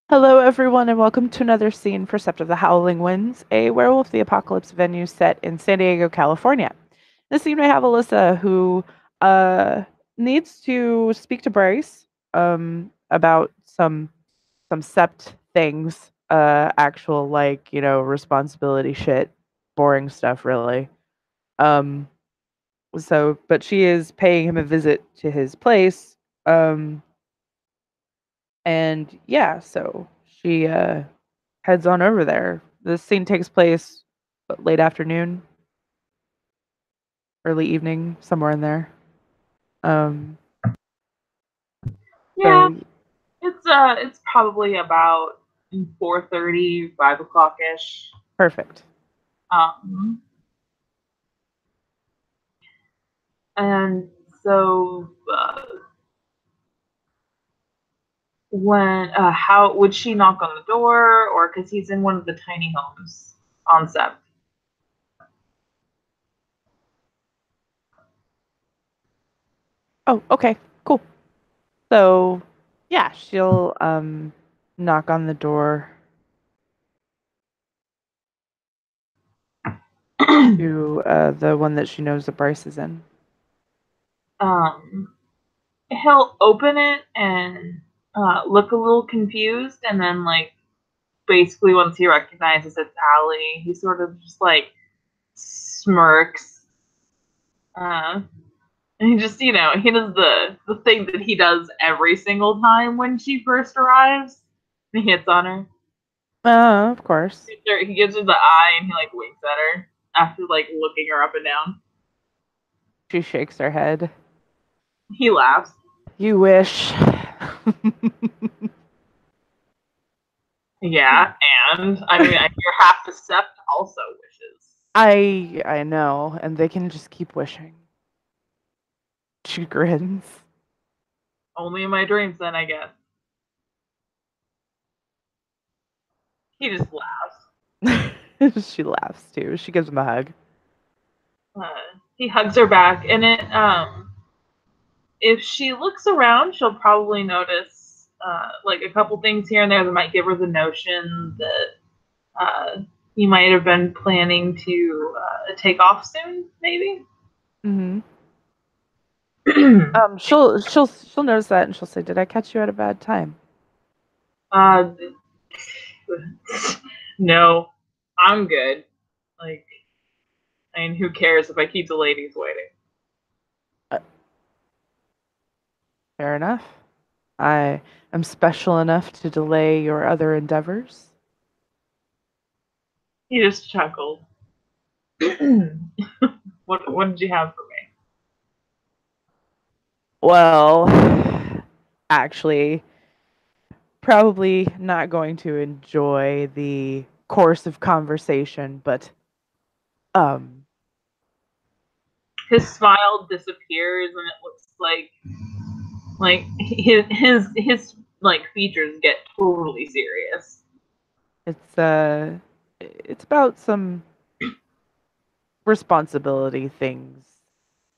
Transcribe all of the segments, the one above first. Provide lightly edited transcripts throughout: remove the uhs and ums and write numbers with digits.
Hello, everyone, and welcome to another scene for Sept of the Howling Winds, a Werewolf the Apocalypse venue set in San Diego, California. This scene we have Alyssa, who uh, needs to speak to Bryce about some Sept things, actual responsibility shit, boring stuff, really. Um, but she is paying him a visit to his place, um, and yeah, so she heads on over there. This scene takes place late afternoon, early evening, somewhere in there. Um, Yeah, so it's probably about 4:30, 5 o'clock ish. perfect. Um, and so when how would she knock on the door, or because he's in one of the tiny homes on set? Oh, okay, cool. So yeah, she'll knock on the door to the one that she knows that Bryce is in. um, he'll open it and look a little confused, and then basically once he recognizes it's Allie, he sort of just smirks. Uh, And he just, he does the thing that he does every single time when she first arrives. He hits on her. Of course. He gives her the eye and he winks at her after looking her up and down. She shakes her head. He laughs. You wish. Yeah, and I mean, I hear half the sept also wishes. I know, and they can just keep wishing. She grins. Only in my dreams, then I guess. He just laughs. She laughs too. She gives him a hug. Uh, he hugs her back, and if she looks around, she'll probably notice a couple things here and there that might give her the notion that he might have been planning to take off soon, maybe. Mm-hmm. She'll notice that and she'll say, "Did I catch you at a bad time?" uh, no, I'm good. Like, I mean, who cares if I keep the ladies waiting? Uh, Fair enough. I am special enough to delay your other endeavors. He just chuckled. What did you have for me? Well, actually, probably not going to enjoy the course of conversation, but um, His smile disappears, and it looks like his features get totally serious. it's it's about some responsibility things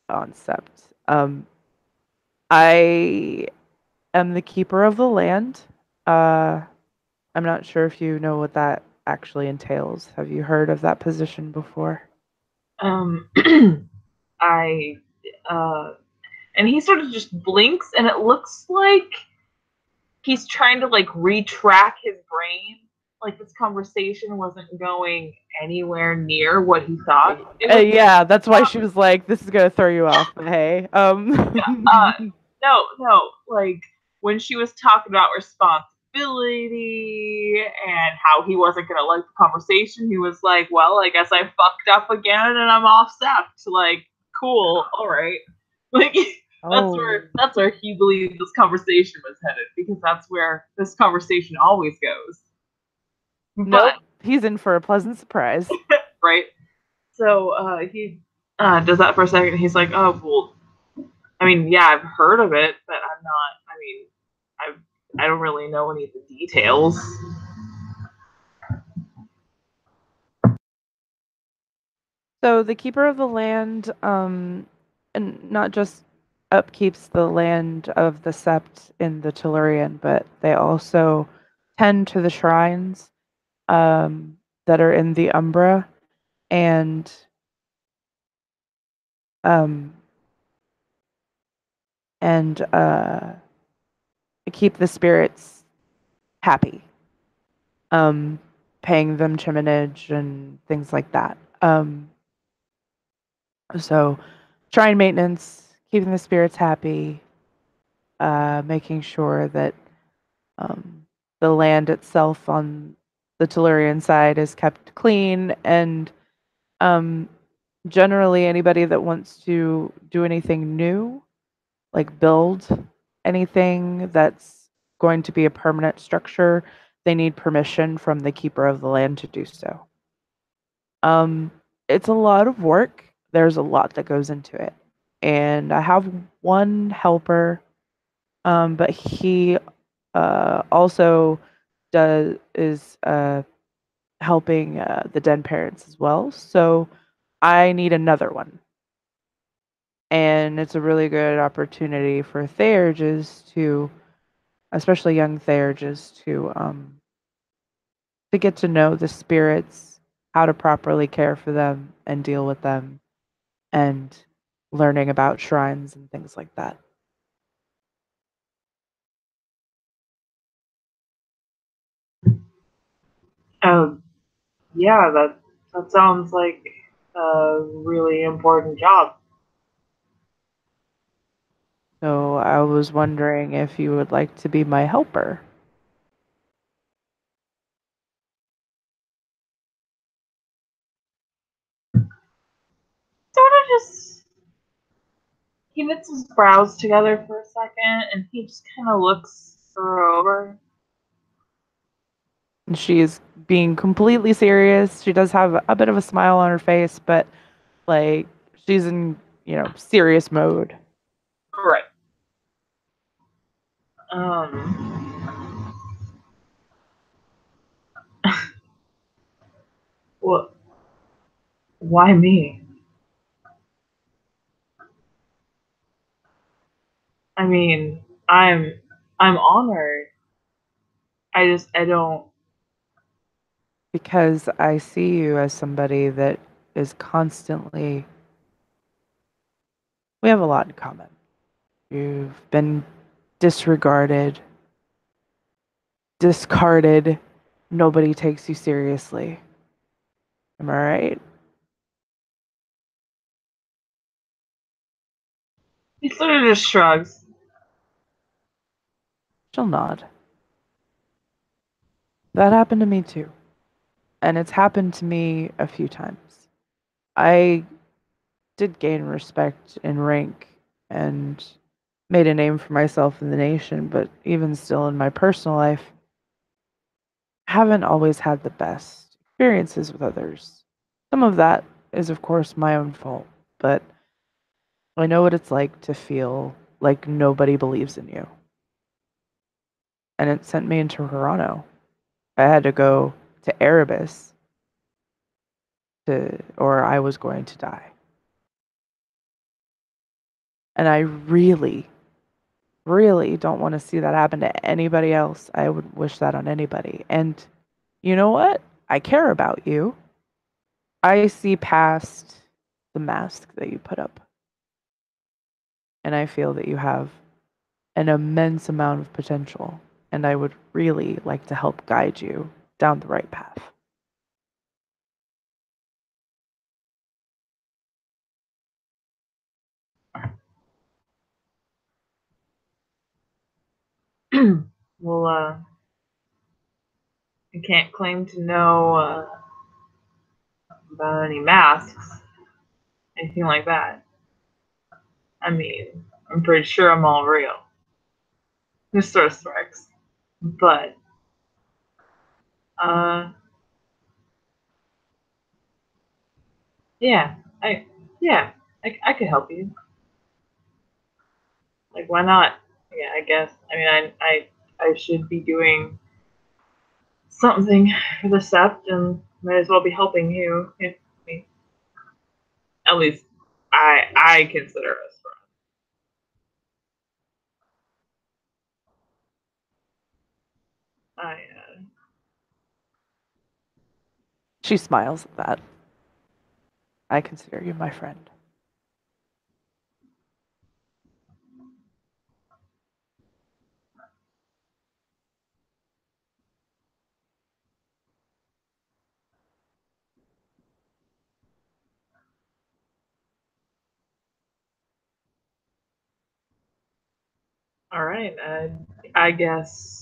concept. I am the keeper of the land. Uh, I'm not sure if you know what that actually entails. Have you heard of that position before? Um, I and he sort of just blinks, and it looks like he's trying to retrack his brain. Like this conversation wasn't going anywhere near what he thought it was. Yeah, that's why she was like, "This is gonna throw you off." But hey, Uh, no, like when she was talking about responsibility and how he wasn't gonna like the conversation, he was like, "Well, I guess I fucked up again, and I'm off sept." Like, cool, all right. Like oh that's where he believed this conversation was headed, because that's where this conversation always goes. But nope, he's in for a pleasant surprise. right, so he does that for a second. He's like, "Oh well, I mean, yeah, I've heard of it, but I'm not. I mean, I don't really know any of the details." So the keeper of the land, and not just upkeeps the land of the Sept in the Tellurian, but they also tend to the shrines that are in the Umbra and um, and keep the spirits happy, paying them chiminage and things like that. So shrine maintenance, keeping the spirits happy, making sure that the land itself on the Tellurian side is kept clean, and um, generally anybody that wants to do anything new, like build anything that's going to be a permanent structure, they need permission from the keeper of the land to do so. Um, it's a lot of work. There's a lot that goes into it. And I have one helper, but he also is helping the den parents as well. So I need another one. And it's a really good opportunity for Theurges to, especially young Theurges, to get to know the spirits, how to properly care for them and deal with them, and learning about shrines and things like that. Oh, yeah, that sounds like a really important job. So I was wondering if you would like to be my helper. Sort of just he knits his brows together for a second, and he just kind of looks her over. And she is being completely serious. She does have a bit of a smile on her face, but like she's in, serious mode. Right. Um. What? Why me? I mean, I'm honored. I don't. Because I see you as somebody that is constantly, we have a lot in common. You've been disregarded, discarded. Nobody takes you seriously. Am I right? He sort of just shrugs. She'll nod. That happened to me too. And it's happened to me a few times. I did gain respect and rank and made a name for myself in the nation, but even still in my personal life, haven't always had the best experiences with others. Some of that is, of course, my own fault, but I know what it's like to feel like nobody believes in you. And it sent me into Toronto. I had to go to Erebus or I was going to die. And I really, really don't want to see that happen to anybody else. I would wish that on anybody. And you know what? I care about you. I see past the mask that you put up. And I feel that you have an immense amount of potential. And I would really like to help guide you down the right path. Well, I can't claim to know about any masks, anything like that. I mean, I'm pretty sure I'm all real. This sort of strikes. But, uh, yeah, I, yeah, I could help you. Like, why not? Yeah, I guess. I mean, I should be doing something for the Sept, and might as well be helping you. I mean, at least I consider us friends. She smiles at that. I consider you my friend. All right. I guess.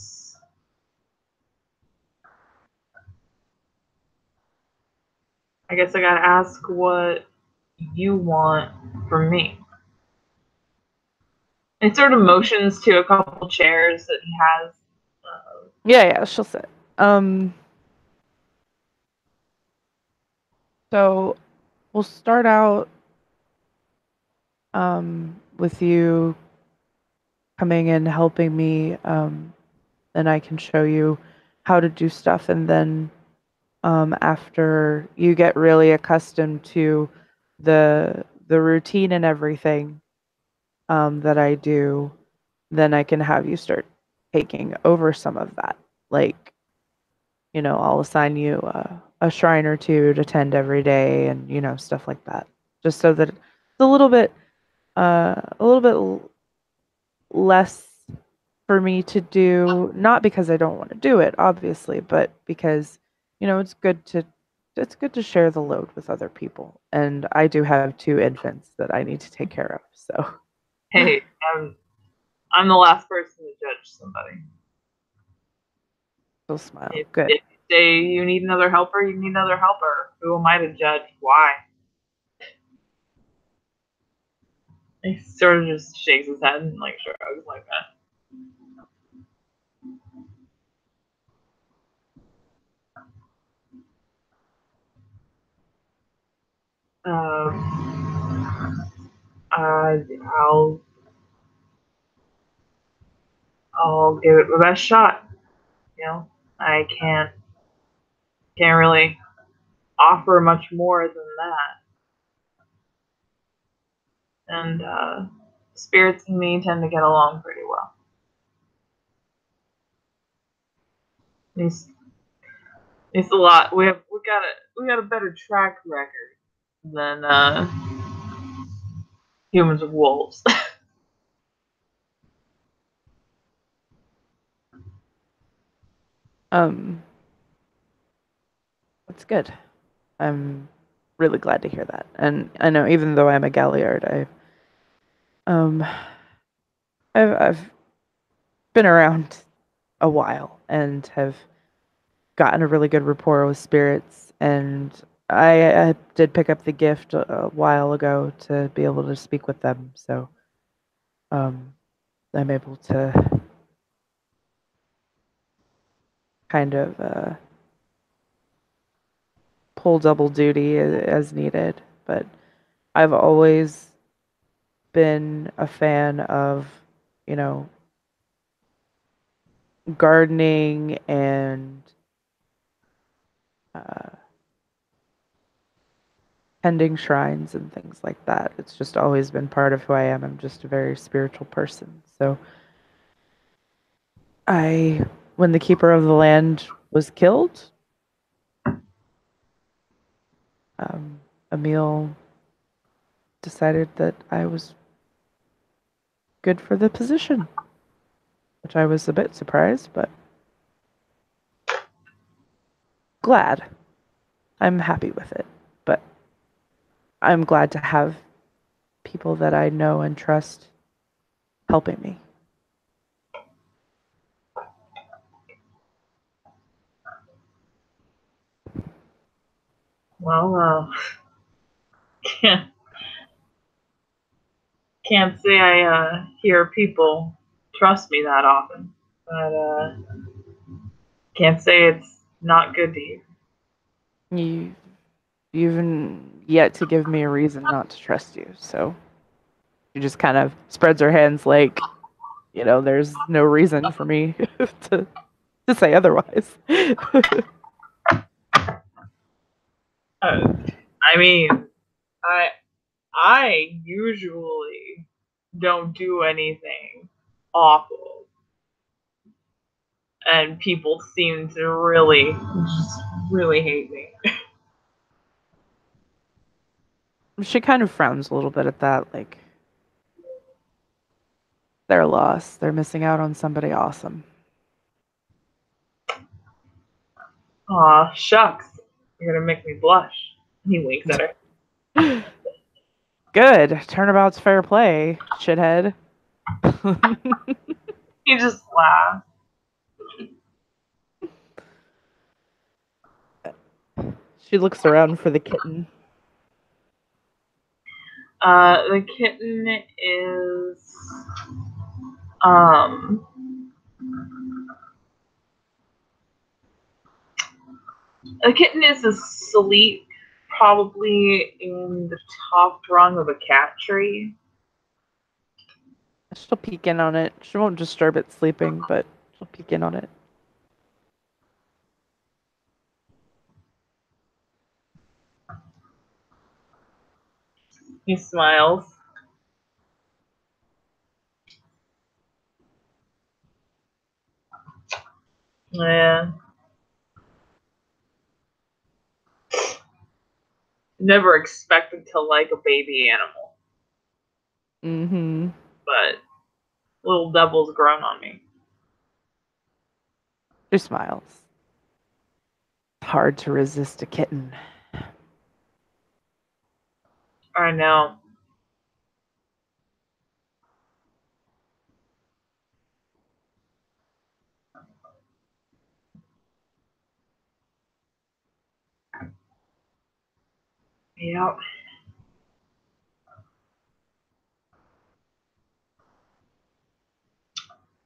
I guess I gotta ask what you want from me. It sort of motions to a couple chairs that he has. Yeah, she'll sit. So we'll start out with you coming and helping me, and I can show you how to do stuff, and then after you get really accustomed to the routine and everything that I do, then I can have you start taking over some of that. Like, I'll assign you a shrine or two to tend every day, and stuff like that, just so that it's a little bit less for me to do, not because I don't want to do it, obviously, but because, it's good to share the load with other people. And I do have two infants that I need to take care of. So Hey, I'm the last person to judge somebody. she'll smile. If, Good. if you say you need another helper, you need another helper. Who am I to judge? Why? He sort of just shakes his head and like shrugs like that. I'll give it my best shot. I can't really offer much more than that. And spirits and me tend to get along pretty well. It's a lot. We got a better track record than humans with wolves. That's good. I'm really glad to hear that. And I know, even though I'm a Galliard, um I've been around a while and have gotten a really good rapport with spirits, and I did pick up the gift a while ago to be able to speak with them, so I'm able to kind of pull double duty as needed. But I've always been a fan of, you know, gardening and uh, tending shrines and things like that. It's just always been part of who I am. I'm just a very spiritual person. So when the keeper of the land was killed, Emil decided that I was good for the position, which I was a bit surprised, but glad. I'm happy with it, but I'm glad to have people that I know and trust helping me. Well, can't say I hear people trust me that often, but can't say it's not good to hear. You've even yet to give me a reason not to trust you, so she just kind of spreads her hands like, there's no reason for me to say otherwise. I mean, I usually don't do anything awful, and people seem to really hate me. She kind of frowns a little bit at that, like they're lost. They're missing out on somebody awesome. Aw, shucks. You're gonna make me blush. He winks at her. Good. Turnabout's fair play, shithead. He just laughs. She looks around for the kitten. The kitten is um the kitten is asleep, probably in the top rung of a cat tree. She'll peek in on it. She won't disturb it sleeping, but she'll peek in on it. He smiles. Yeah. Never expected to like a baby animal, Mm-hmm. but little devil's grown on me. She smiles. It's hard to resist a kitten. I know. Yep.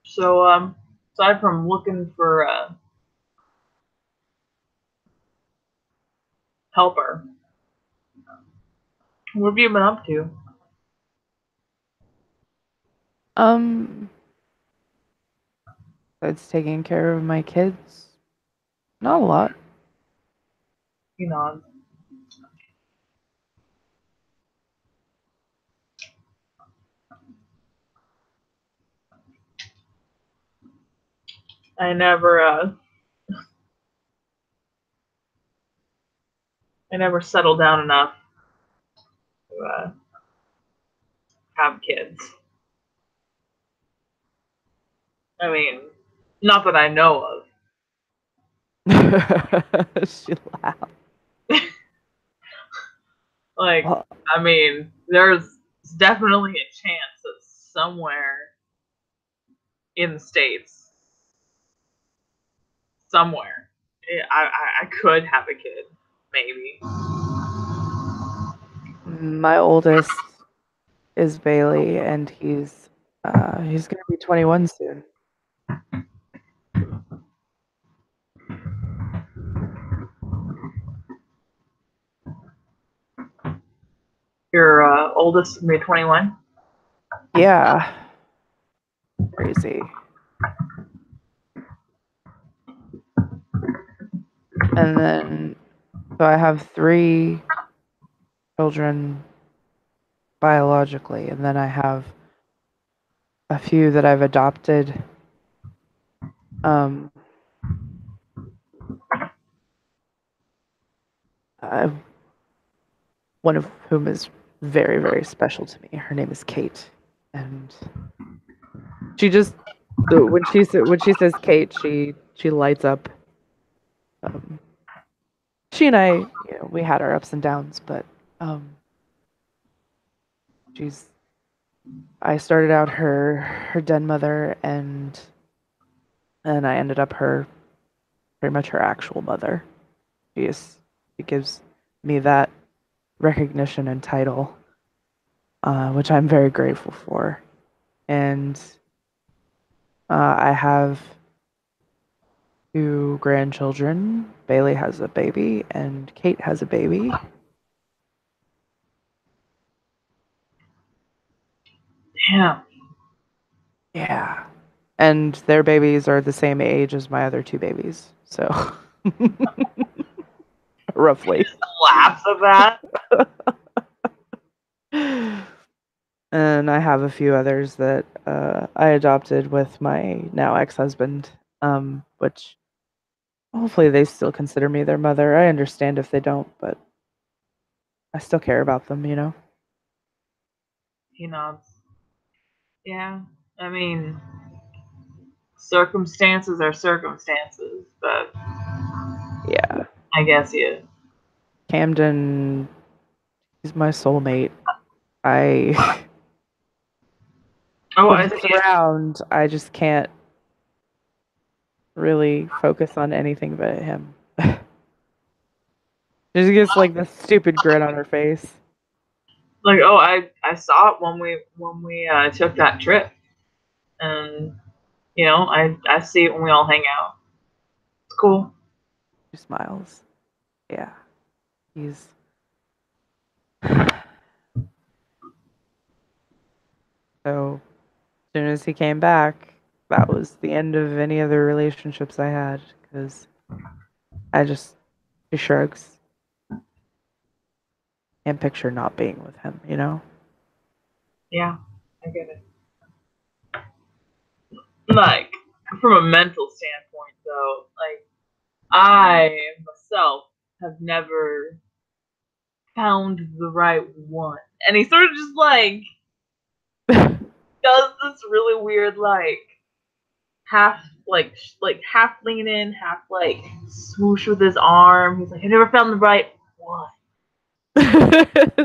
So, aside from looking for a helper, what have you been up to? It's taking care of my kids. Not a lot. You know, I never settled down enough to have kids. I mean, not that I know of. She laughed. Like, Well, I mean, there's definitely a chance that somewhere in the States, somewhere, I could have a kid, maybe. my oldest is Bailey, and he's gonna be 21 soon. Your oldest is maybe 21. Yeah. Crazy. And then, so I have 3 children biologically, and then I have a few that I've adopted. Um, one of whom is very, very special to me. Her name is Kate, and she just when she says Kate, she lights up. She and I, we had our ups and downs, but she's. I started out her den mother, and I ended up her pretty much her actual mother. She gives me that recognition and title, which I'm very grateful for. And I have 2 grandchildren. Bailey has a baby, and Kate has a baby. Yeah. Yeah. And their babies are the same age as my other 2 babies. So roughly. Laughs at that. And I have a few others that I adopted with my now ex-husband, which hopefully they still consider me their mother. I understand if they don't, but I still care about them, you know? He nods. Yeah. I mean, circumstances are circumstances, but Yeah. I guess yeah. Camden, he's my soulmate. I Oh, when I he's see. around, I just can't really focus on anything but him. She gets like this stupid grin on her face. Like, oh, I saw it when we took that trip, and I see it when we all hang out. It's cool. She smiles. Yeah. He's so as soon as he came back, that was the end of any other relationships I had because I just he shrugs. Can't picture not being with him, you know? Yeah, I get it. Like, from a mental standpoint, though, like I myself have never found the right one, and he sort of just does this really weird half half lean in, half swoosh with his arm. He's like, I never found the right one.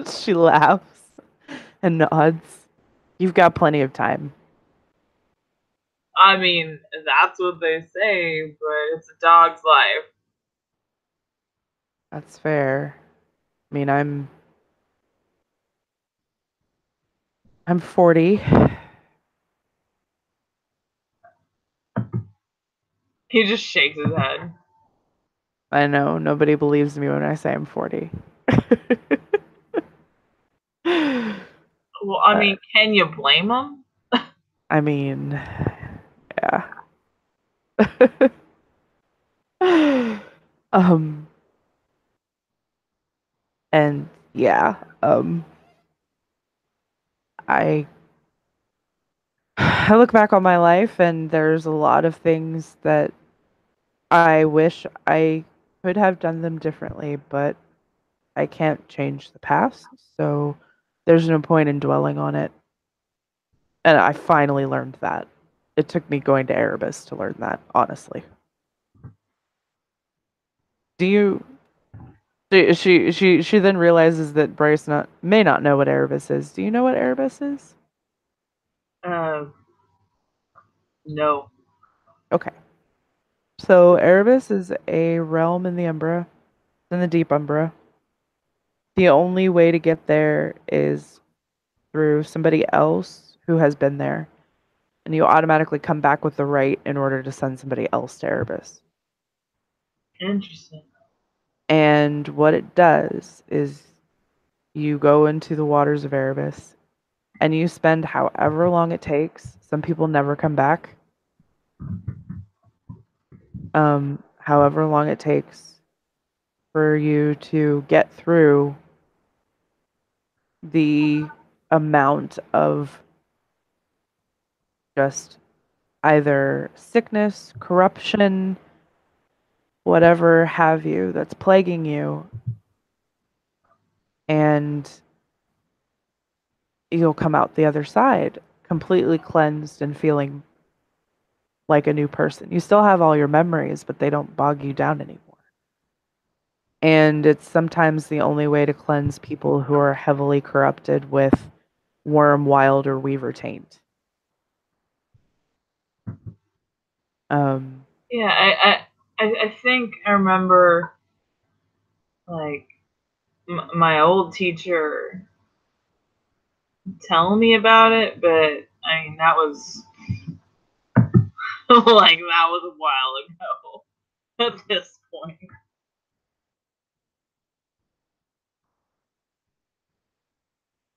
She laughs and nods. You've got plenty of time. I mean, that's what they say, but it's a dog's life. That's fair. I mean, I'm 40. He just shakes his head. I know nobody believes me when I say I'm 40. Well, I But mean, can you blame him? I mean, yeah. um and yeah, I I look back on my life and there's a lot of things that I wish I could have done them differently, but I can't change the past, so there's no point in dwelling on it. And I finally learned that. It took me going to Erebus to learn that, honestly. Do you she then realizes that Bryce not may not know what Erebus is. Do you know what Erebus is? Uh, no. Okay. So Erebus is a realm in the Umbra, in the deep Umbra. The only way to get there is through somebody else who has been there. And you automatically come back with the right in order to send somebody else to Erebus. Interesting. And what it does is you go into the waters of Erebus and you spend however long it takes. Some people never come back. However long it takes for you to get through the amount of just either sickness, corruption, whatever have you that's plaguing you, and you'll come out the other side completely cleansed and feeling like a new person. You still have all your memories, but they don't bog you down anymore. And it's sometimes the only way to cleanse people who are heavily corrupted with worm, wild, or weaver taint. Um, Yeah, I think I remember like my old teacher telling me about it, but I mean that was like that was a while ago at this point.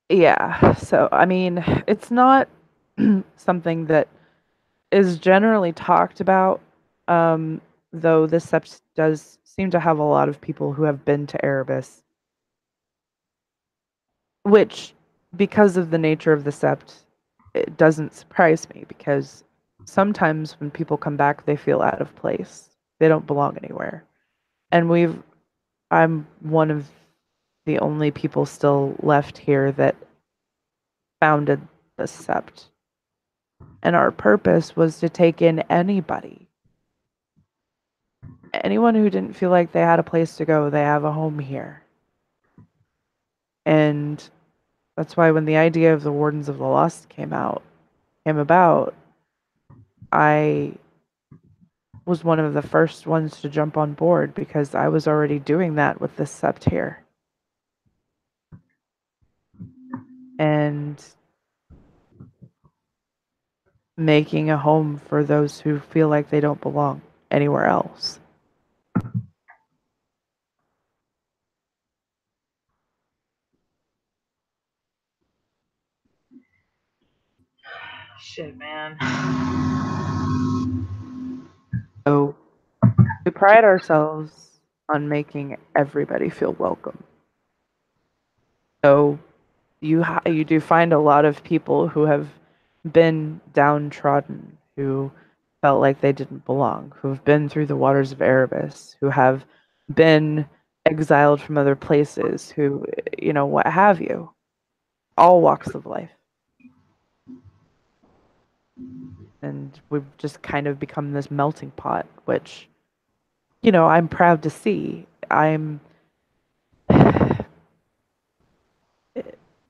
yeah, so I mean, it's not something that is generally talked about, um, though this sept does seem to have a lot of people who have been to Erebus, which, because of the nature of the sept, it doesn't surprise me because sometimes when people come back, they feel out of place. They don't belong anywhere. And I'm one of the only people still left here that founded the Sept. And our purpose was to take in anybody. Anyone who didn't feel like they had a place to go, they have a home here. And that's why when the idea of the Wardens of the Lost came about, I was one of the first ones to jump on board because I was already doing that with the Sept here. And making a home for those who feel like they don't belong anywhere else. Shit, man. So we pride ourselves on making everybody feel welcome. So you do find a lot of people who have been downtrodden, who felt like they didn't belong, who have been through the waters of Erebus, who have been exiled from other places, who, what have you. All walks of life. And we've just kind of become this melting pot, which, I'm proud to see.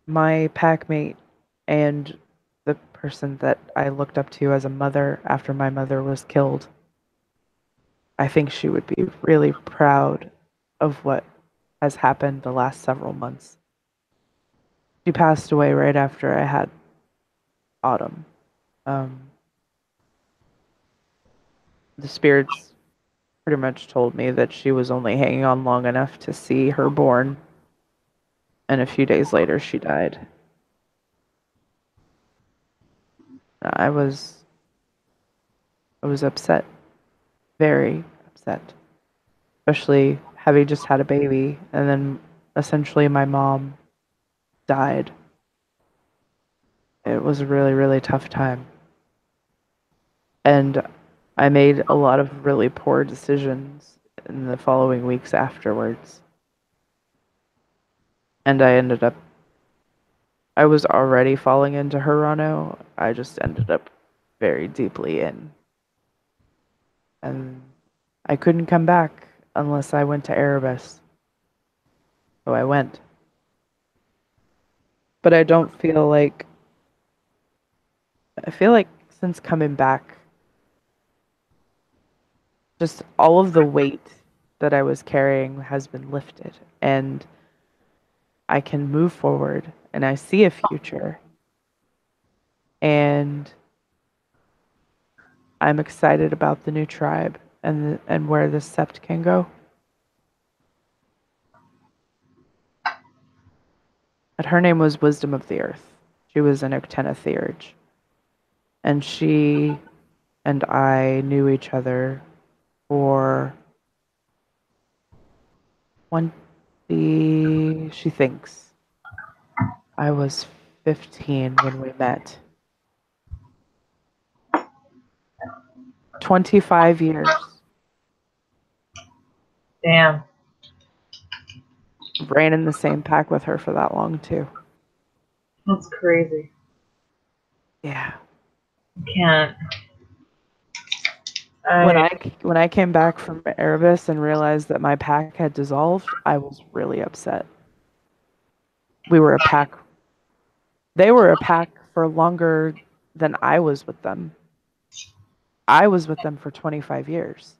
My packmate and the person that I looked up to as a mother after my mother was killed, I think she would be really proud of what has happened the last several months. She passed away right after I had Autumn. The spirits pretty much told me that she was only hanging on long enough to see her born, and a few days later she died. I was upset, very upset, especially having just had a baby, and then essentially my mom died. It was a really, really tough time. And I made a lot of really poor decisions in the following weeks afterwards. And I was already falling into Hirano. I just ended up very deeply in. And I couldn't come back unless I went to Erebus. So I went. But I feel like since coming back, just all of the weight that I was carrying has been lifted, and I can move forward, and I see a future, and I'm excited about the new tribe and where this sept can go. And her name was Wisdom of the Earth. She was an Octena Theurge. And she and I knew each other for she thinks I was 15 when we met. 25 years. Damn. Ran in the same pack with her for that long too. That's crazy. Yeah. Can't. When I came back from Erebus and realized that my pack had dissolved, I was really upset. We were a pack. They were a pack for longer than I was with them. I was with them for 25 years.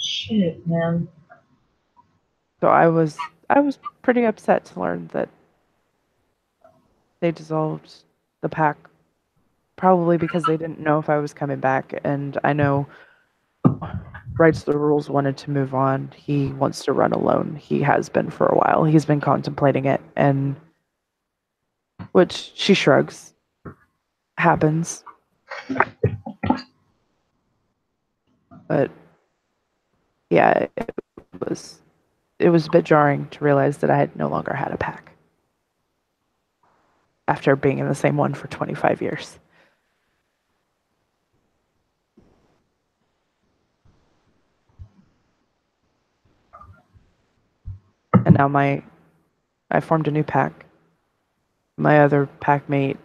Shit, man. So I was pretty upset to learn that they dissolved the pack, probably because they didn't know if I was coming back. And I know Rights the Rules wanted to move on. He wants to run alone. He has been for a while. He's been contemplating it, and which she shrugs. Happens. But yeah, it was a bit jarring to realize that I had no longer had a pack after being in the same one for 25 years. And now I formed a new pack. My other pack mate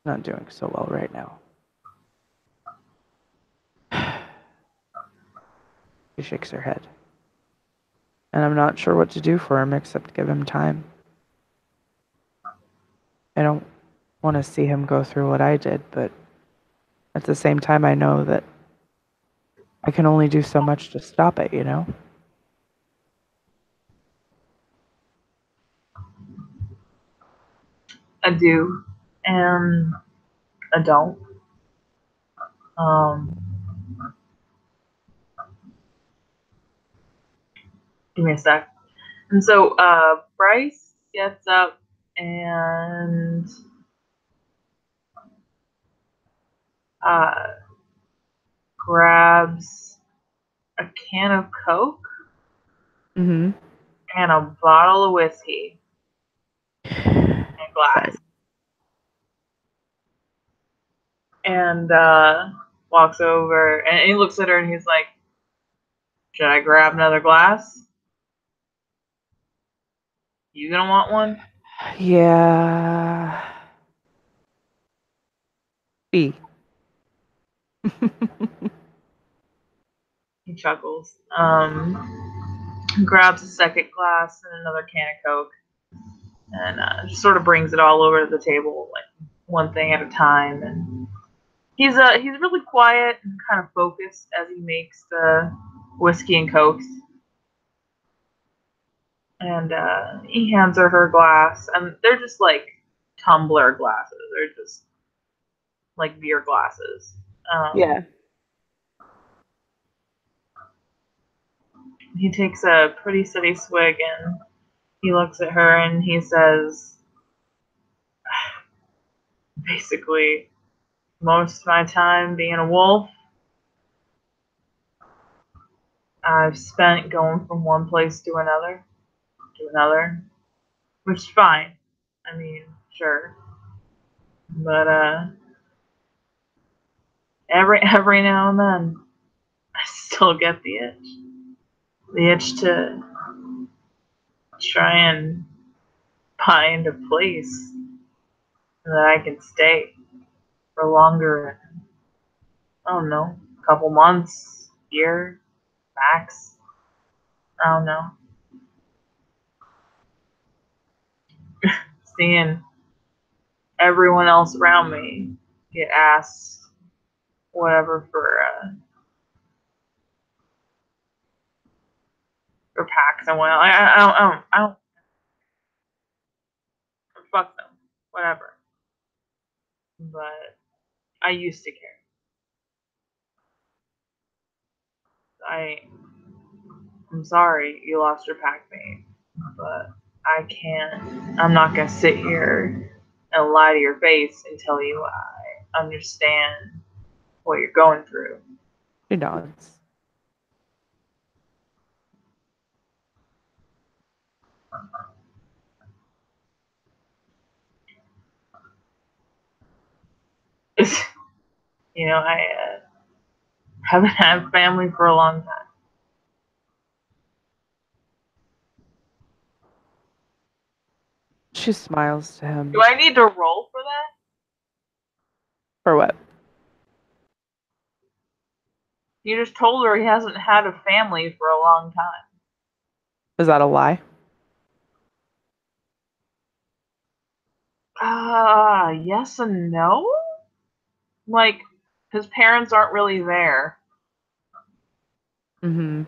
not doing so well right now. She shakes her head. And I'm not sure what to do for him except give him time. I don't want to see him go through what I did, but at the same time I know that I can only do so much to stop it, you know? I do, and I don't. Give me a sec. And so Bryce gets up and grabs a can of Coke Mm-hmm. and a bottle of whiskey and a glass. Right. And walks over and he looks at her and he's like, should I grab another glass? You gonna want one? Yeah. B. He chuckles. Grabs a second glass and another can of Coke and just sort of brings it all over to the table, like one thing at a time. And he's really quiet and kind of focused as he makes the whiskey and Cokes. And he hands her glass, and they're just like tumbler glasses. They're just like beer glasses. Yeah. He takes a pretty steady swig and he looks at her and he says, basically, most of my time being a wolf, I've spent going from one place to another, which is fine. I mean, sure. But every now and then, I still get the itch to try and find a place that I can stay for longer. I don't know, a couple months, year, max. I don't know. Seeing everyone else around me get asked whatever for packs and whatnot. I don't. Fuck them. Whatever. But I used to care. I'm sorry you lost your pack mate, but I can't. I'm not gonna sit here and lie to your face and tell you I understand what you're going through. She nods. You know, I haven't had family for a long time. She smiles to him. Do I need to roll for that? For what? You just told her he hasn't had a family for a long time. Is that a lie? Yes and no? Like, his parents aren't really there. Mm-hmm.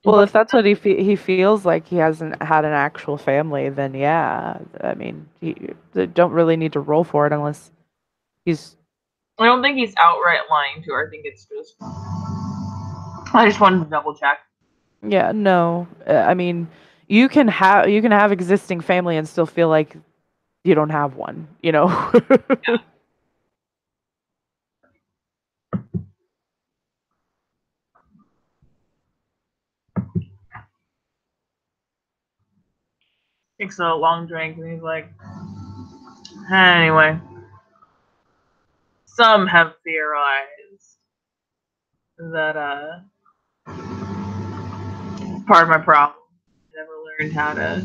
Well, if that's what he feels like he hasn't had an actual family, then yeah. I mean, they don't really need to roll for it unless he's. I don't think he's outright lying to her. I think it's just. I just wanted to double check. Yeah, no. I mean, you can have existing family and still feel like you don't have one. You know. Yeah. Takes a long drink and he's like, anyway. Some have theorized that part of my problem is learned how to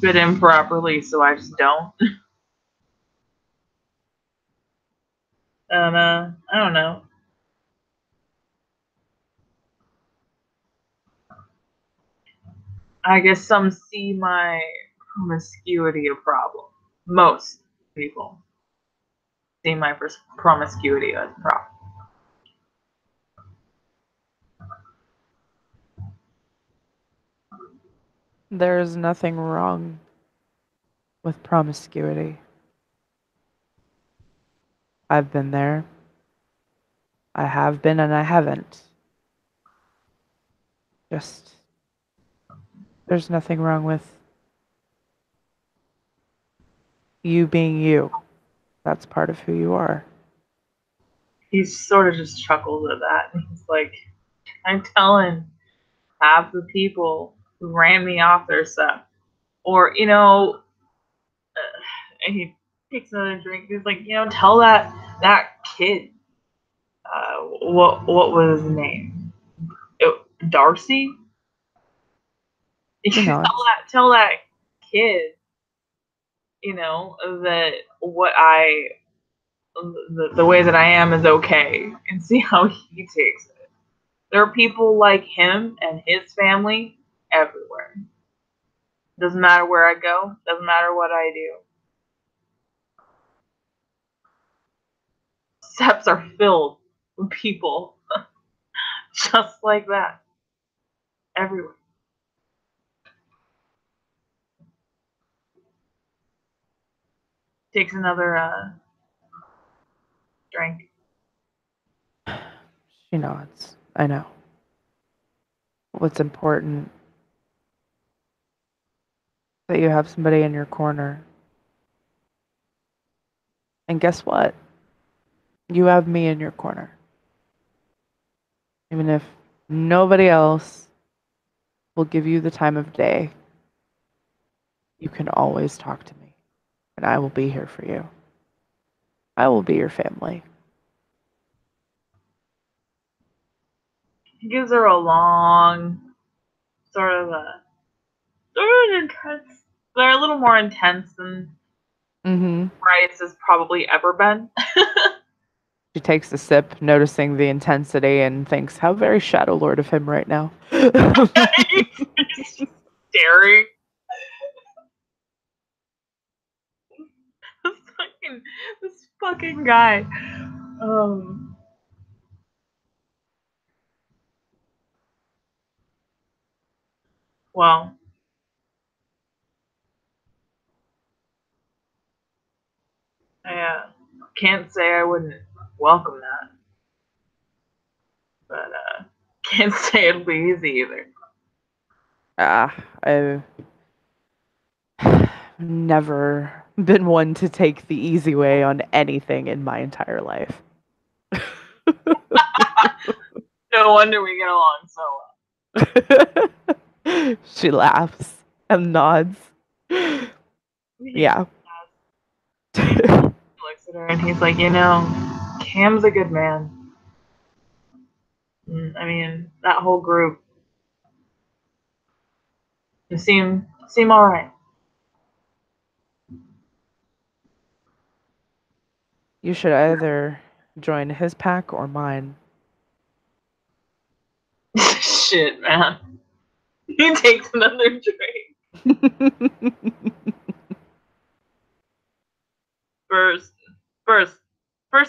fit in properly, so I just don't. And I don't know. I guess some see my promiscuity a problem. Most people see my promiscuity as a problem. There's nothing wrong with promiscuity. I've been there. I have been and I haven't. Just, there's nothing wrong with you being you. That's part of who you are. He sort of just chuckles at that. And he's like, I'm telling half the people who ran me off their stuff. Or, and he takes another drink. He's like, tell that kid. What was his name? Darcy. You know, tell that kid, that the way that I am is okay, and see how he takes it. There are people like him and his family everywhere. Doesn't matter where I go. Doesn't matter what I do. Steps are filled with people just like that everywhere. Takes another drink. she nods. I know. What's important that you have somebody in your corner. And guess what? You have me in your corner. Even if nobody else will give you the time of day, you can always talk to me, and I will be here for you. I will be your family. He gives her a long, sort of intense. They're a little more intense than Bryce has probably ever been. She takes a sip, noticing the intensity, and thinks, how very Shadow Lord of him right now. He's just staring. This fucking guy. Well, I can't say I wouldn't welcome that, but can't say it'll be easy either. I've never been one to take the easy way on anything in my entire life. No wonder we get along so well. She laughs and nods. Yeah. He looks at her and he's like, Cam's a good man. I mean, that whole group, you seem all right. You should either join his pack or mine. Shit, man. He takes another drink. First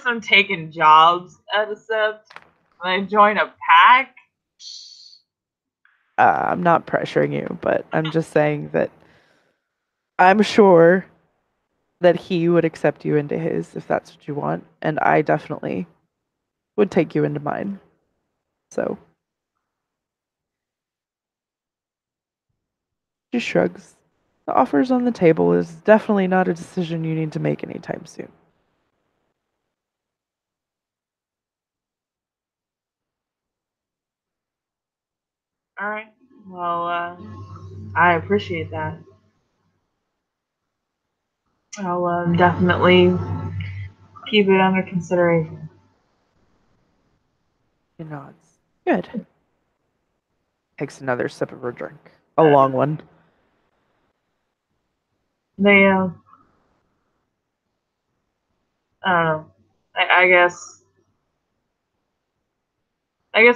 I'm taking jobs at a Sept, and I join a pack. I'm not pressuring you, but I'm just saying that I'm sure that he would accept you into his if that's what you want, and I definitely would take you into mine. So she shrugs. The offers on the table is definitely not a decision you need to make anytime soon. All right. Well, I appreciate that. I'll definitely keep it under consideration. She nods. Good. Takes another sip of her drink. A long one. They, I don't know. I guess,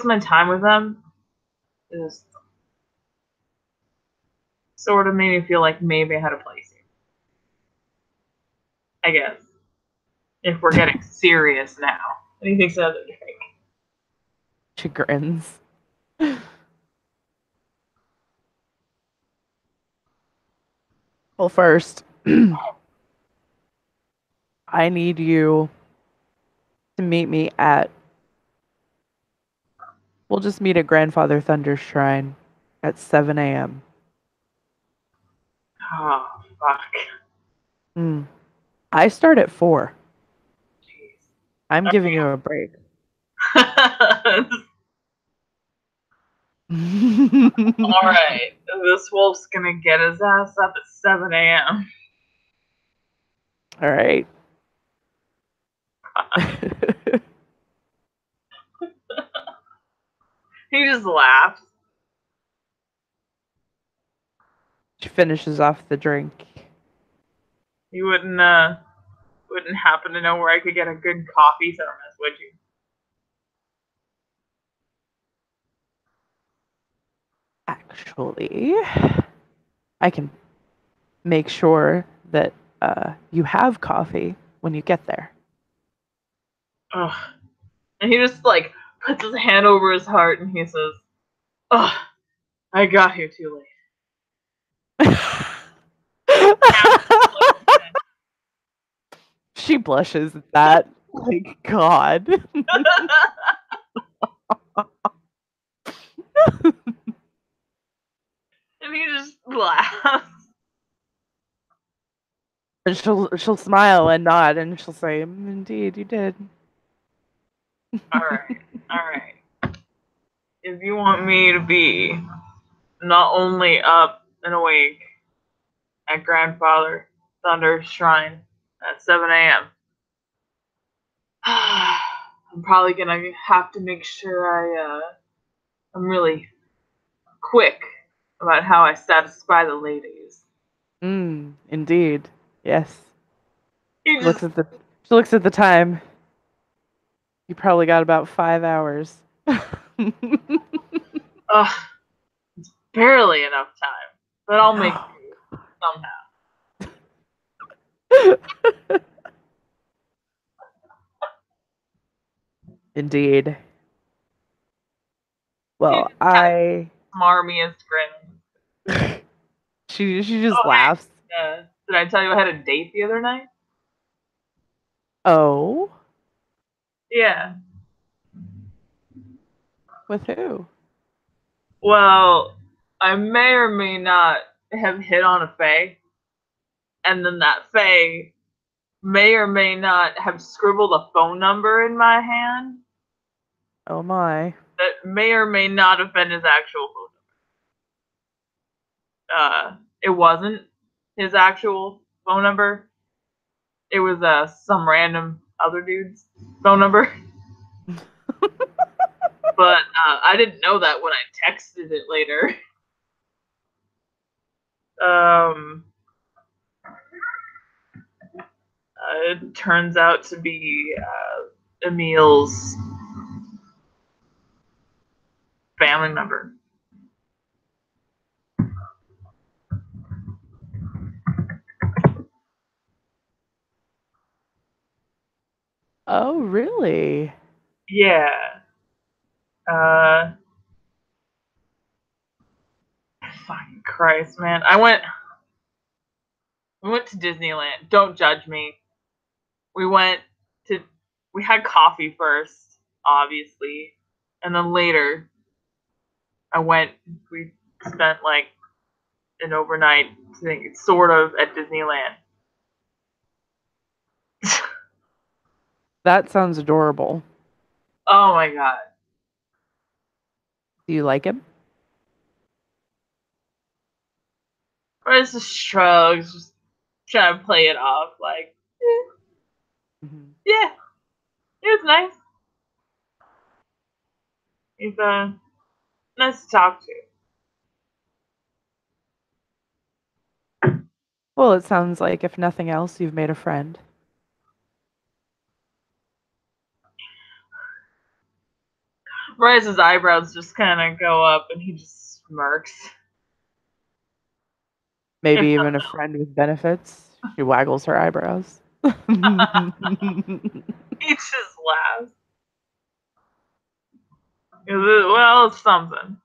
my time with them is sort of made me feel like maybe I had a place here. I guess if we're getting serious now. What do you think's the other drink? She grins. Well, first, I need you to meet me at. We'll just meet at Grandfather Thunder's shrine at 7 a.m. Oh fuck. Mm. I start at 4. Jeez. I'm giving you a break. All right, this wolf's gonna get his ass up at 7 a.m. All right. He just laughs. She finishes off the drink. You wouldn't happen to know where I could get a good coffee thermos, would you? Actually, I can make sure that you have coffee when you get there. Ugh. And he just like puts his hand over his heart and he says, "Ugh, I got here too late." She blushes at that. Like, God. And he just laughs. And she'll smile and nod and she'll say, "Indeed, you did." All right. If you want me to be not only up and awake at Grandfather Thunder's shrine at 7 a.m., I'm probably gonna have to make sure I'm really quick about how I satisfy the ladies. Indeed. Yes. He She just, looks at the time. You probably got about 5 hours. ugh, barely enough time, but I'll make do somehow. Indeed. He Well, just has I smarmiest grin. she just Oh, laughs. hey, did I tell you I had a date the other night? Oh, Yeah. with who? Well, I may or may not have hit on a Fae, and then that Fae may or may not have scribbled a phone number in my hand Oh my. that may or may not have been his actual phone number. It wasn't his actual phone number. It was some random other dude's phone number. But I didn't know that when I texted it later. Um, it turns out to be Emil's family member. Oh, really? Yeah. Uh, fucking Christ, man. We went to Disneyland. Don't judge me. We went to, we had coffee first, obviously. And then later, we spent like an overnight thing, sort of, at Disneyland. That sounds adorable. Oh my god. Do you like him? Bryce just shrugs, just trying to play it off like, Mhm. yeah, it was nice. He's nice to talk to. Well, it sounds like if nothing else, you've made a friend. Bryce's eyebrows just kind of go up and he just smirks. Maybe even a friend with benefits. She waggles her eyebrows. He just laughs. Well, it's something.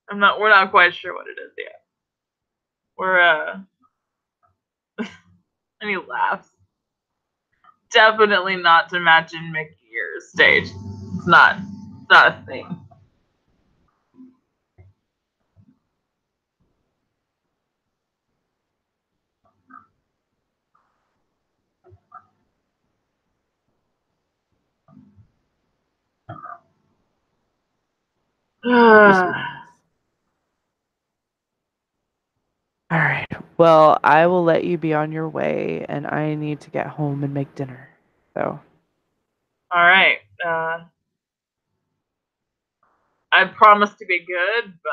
We're not quite sure what it is yet. And he laughs. Definitely not to imagine Mickey or stage. It's not a thing. All right. Well, I will let you be on your way, and I need to get home and make dinner. So. All right. I promise to be good, but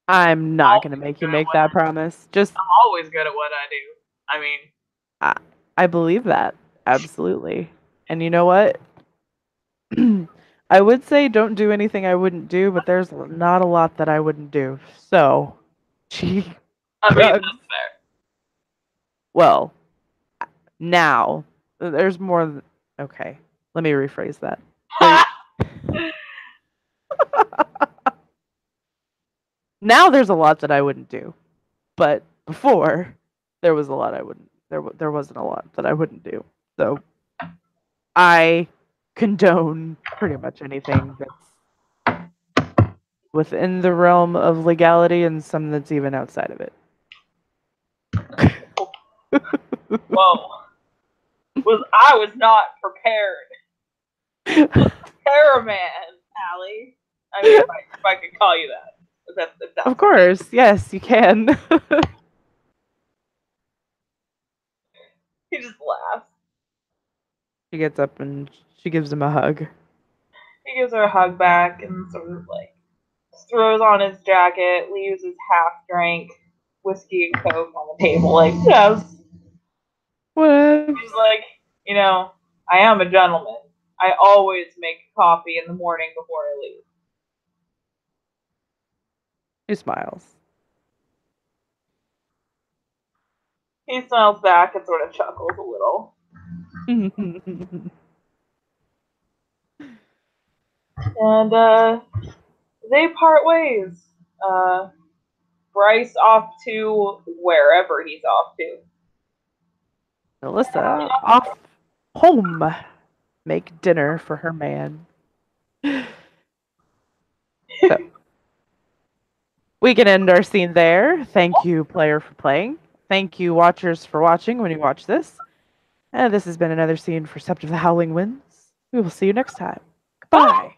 I'm not going to make you make that promise. Just I'm always good at what I do. I mean, I believe that. Absolutely. And you know what? I would say don't do anything I wouldn't do, but there's not a lot that I wouldn't do. So, she that's fair. Well, now there's more. Okay, let me rephrase that. Now there's a lot that I wouldn't do, but before there was a lot I wouldn't. There wasn't a lot that I wouldn't do. So I condone pretty much anything that's within the realm of legality and some that's even outside of it. Whoa. I was not prepared. Paraman, Allie. I mean, if I could call you that. Of course, yes, you can. He just laughs. She gets up and she gives him a hug. He gives her a hug back and sort of like throws on his jacket, leaves his half-drank whiskey and coke on the table. Like, yes. What? He's like, I am a gentleman. I always make coffee in the morning before I leave. He smiles. He smiles back and sort of chuckles a little. And they part ways. Bryce off to wherever he's off to. Melissa off home. Make dinner for her man. So, we can end our scene there. Thank you, player, for playing. Thank you, watchers, for watching when you watch this. And this has been another scene for Sept of the Howling Winds. We will see you next time. Goodbye.